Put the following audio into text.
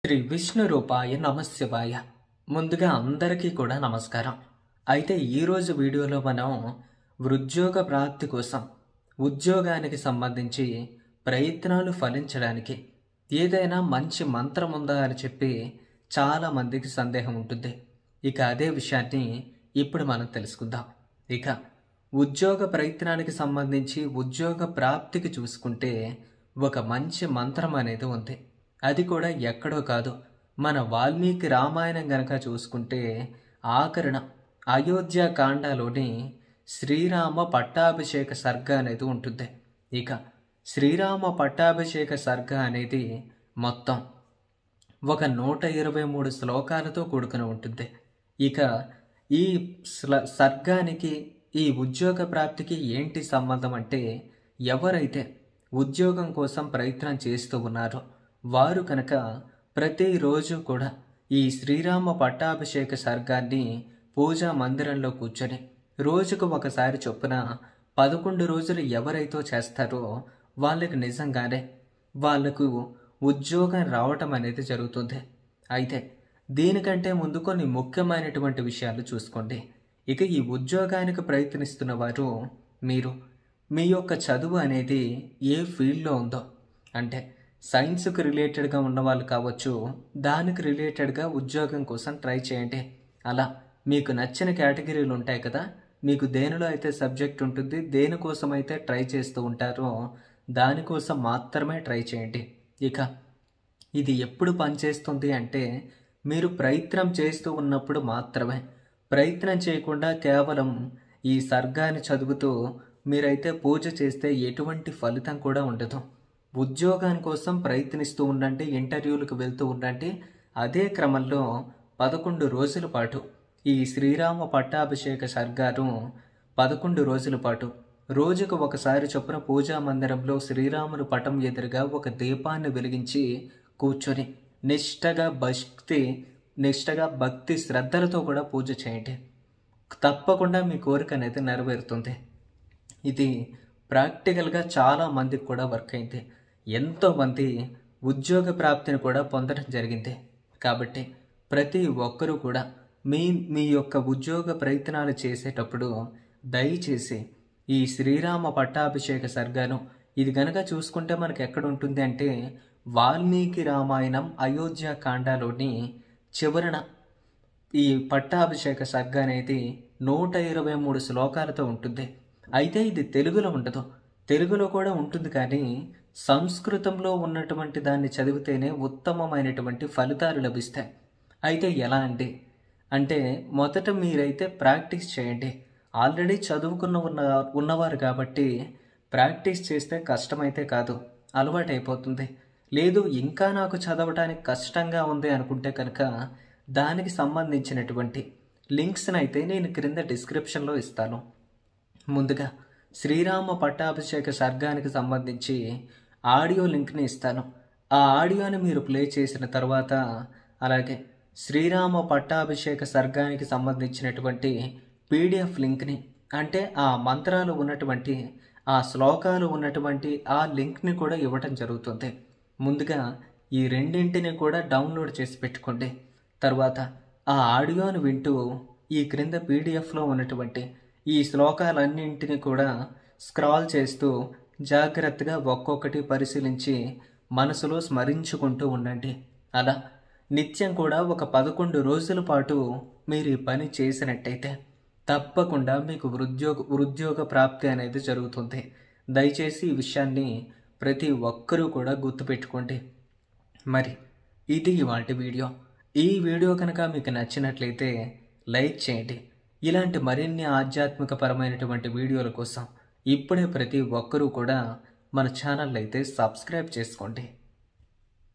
శ్రీ విష్ణు రూపాయ నమశివాయ. ముందుగా అందరికీ కూడా నమస్కారం. అయితే ఈరోజు వీడియోలో మనం ఉద్యోగ ప్రాప్తి కోసం ఉద్యోగానికి సంబంధించి ప్రయత్నాలు ఫలించడానికి ఏదైనా మంచి మంత్రం ఉందా అని చెప్పి చాలామందికి సందేహం ఉంటుంది. ఇక అదే విషయాన్ని ఇప్పుడు మనం తెలుసుకుందాం. ఇక ఉద్యోగ ప్రయత్నానికి సంబంధించి ఉద్యోగ ప్రాప్తికి చూసుకుంటే ఒక మంచి మంత్రం అనేది ఉంది. అది కూడా ఎక్కడో కాదు, మన వాల్మీకి రామాయణం గనక చూసుకుంటే ఆఖరణ అయోధ్య కాండలోని శ్రీరామ పట్టాభిషేక సర్గ అనేది ఉంటుంది. ఇక శ్రీరామ పట్టాభిషేక సర్గ అనేది మొత్తం ఒక 123 శ్లోకాలతో కూడుకుని ఉంటుంది. ఇక ఈ సర్గానికి ఈ ఉద్యోగ ప్రాప్తికి ఏంటి సంబంధం అంటే, ఎవరైతే ఉద్యోగం కోసం ప్రయత్నం చేస్తూ ఉన్నారో వారు కనుక ప్రతిరోజు కూడా ఈ శ్రీరామ పట్టాభిషేక సర్గాన్ని పూజా మందిరంలో కూర్చొని రోజుకు ఒకసారి చొప్పున 11 రోజులు ఎవరైతే చేస్తారో వాళ్ళకి నిజంగానే వాళ్లకు ఉద్యోగం రావటం అనేది జరుగుతుంది. అయితే దీనికంటే ముందు కొన్ని ముఖ్యమైనటువంటి విషయాలు చూసుకోండి. ఇక ఈ ఉద్యోగానికి ప్రయత్నిస్తున్న వారు మీరు మీ యొక్క చదువు అనేది ఏ ఫీల్డ్లో ఉందో, అంటే సైన్స్కి రిలేటెడ్గా ఉన్న వాళ్ళు కావచ్చు, దానికి రిలేటెడ్గా ఉద్యోగం కోసం ట్రై చేయండి. అలా మీకు నచ్చిన కేటగిరీలు ఉంటాయి కదా, మీకు దేనిలో అయితే సబ్జెక్ట్ ఉంటుంది, దేనికోసం అయితే ట్రై చేస్తూ ఉంటారో దానికోసం మాత్రమే ట్రై చేయండి. ఇక ఇది ఎప్పుడు పనిచేస్తుంది అంటే, మీరు ప్రయత్నం చేస్తూ ఉన్నప్పుడు మాత్రమే. ప్రయత్నం చేయకుండా కేవలం ఈ సర్గాన్ని చదువుతూ మీరైతే పూజ చేస్తే ఎటువంటి ఫలితం కూడా ఉండదు. ఉద్యోగం కోసం ప్రయత్నిస్తూ ఉండండి, ఇంటర్వ్యూలకు వెళ్తూ ఉండండి. అదే క్రమంలో 11 రోజుల పాటు ఈ శ్రీరామ పట్టాభిషేక సర్గాను 11 రోజుల పాటు రోజుకు ఒకసారి చొప్పున పూజా మందిరంలో శ్రీరాముని పటం ఎదురుగా ఒక దీపాన్ని వెలిగించి కూర్చొని నిష్టగా భక్తి శ్రద్ధలతో కూడా పూజ చేయండి. తప్పకుండా మీ కోరిక అనేది నెరవేరుతుంది. ఇది ప్రాక్టికల్గా చాలా మందికి కూడా వర్క్ అయింది. ఎంతోమంది ఉద్యోగ ప్రాప్తిని కూడా పొందడం జరిగింది. కాబట్టి ప్రతి ఒక్కరూ కూడా మీ యొక్క ఉద్యోగ ప్రయత్నాలు చేసేటప్పుడు దయచేసి ఈ శ్రీరామ పట్టాభిషేక సర్గాను, ఇది గనక చూసుకుంటే మనకు ఎక్కడ ఉంటుంది అంటే, వాల్మీకి రామాయణం అయోధ్య కాండలోని చివరన ఈ పట్టాభిషేక సర్గ అనేది 123 శ్లోకాలతో ఉంటుంది. అయితే ఇది తెలుగులో ఉండదు, తెలుగులో కూడా ఉంటుంది కానీ సంస్కృతంలో ఉన్నటువంటి దాన్ని చదివితేనే ఉత్తమమైనటువంటి ఫలితాలు లభిస్తాయి. అయితే ఎలా అంటే మొదట మీరైతే ప్రాక్టీస్ చేయండి. ఆల్రెడీ ఉన్నవారు కాబట్టి ప్రాక్టీస్ చేస్తే కష్టమైతే కాదు, అలవాటైపోతుంది. లేదు ఇంకా నాకు చదవడానికి కష్టంగా ఉంది అనుకుంటే కనుక దానికి సంబంధించినటువంటి లింక్స్ని అయితే నేను క్రింద డిస్క్రిప్షన్లో ఇస్తాను. ముందుగా శ్రీరామ పట్టాభిషేక సర్గానికి సంబంధించి ఆడియో లింక్ని ఇస్తాను. ఆ ఆడియోని మీరు ప్లే చేసిన తర్వాత, అలాగే శ్రీరామ పట్టాభిషేక సర్గానికి సంబంధించినటువంటి పీడిఎఫ్ లింక్ని, అంటే ఆ మంత్రాలు ఉన్నటువంటి ఆ శ్లోకాలు ఉన్నటువంటి ఆ లింక్ని కూడా ఇవ్వటం జరుగుతుంది. ముందుగా ఈ రెండింటిని కూడా డౌన్లోడ్ చేసి పెట్టుకోండి. తర్వాత ఆ ఆడియోను వింటూ ఈ క్రింద పీడిఎఫ్లో ఉన్నటువంటి ఈ శ్లోకాలన్నింటినీ కూడా స్క్రాల్ చేస్తూ జాగ్రత్తగా ఒక్కొక్కటి పరిశీలించి మనసులో స్మరించుకుంటూ ఉండండి. అలా నిత్యం కూడా ఒక 11 రోజుల పాటు మీరు ఈ పని చేసినట్టయితే తప్పకుండా మీకు ఉద్యోగ ప్రాప్తి అనేది జరుగుతుంది. దయచేసి ఈ విషయాన్ని ప్రతి ఒక్కరూ కూడా గుర్తుపెట్టుకోండి. మరి ఇది ఇవాల్టి వీడియో. ఈ వీడియో కనుక మీకు నచ్చినట్లయితే లైక్ చేయండి. ఇలాంటి మరిన్ని ఆధ్యాత్మిక పరమైనటువంటి వీడియోల కోసం ఇప్పుడే ప్రతి ఒక్కరూ కూడా మన ఛానల్ అయితే సబ్స్క్రైబ్ చేసుకోండి.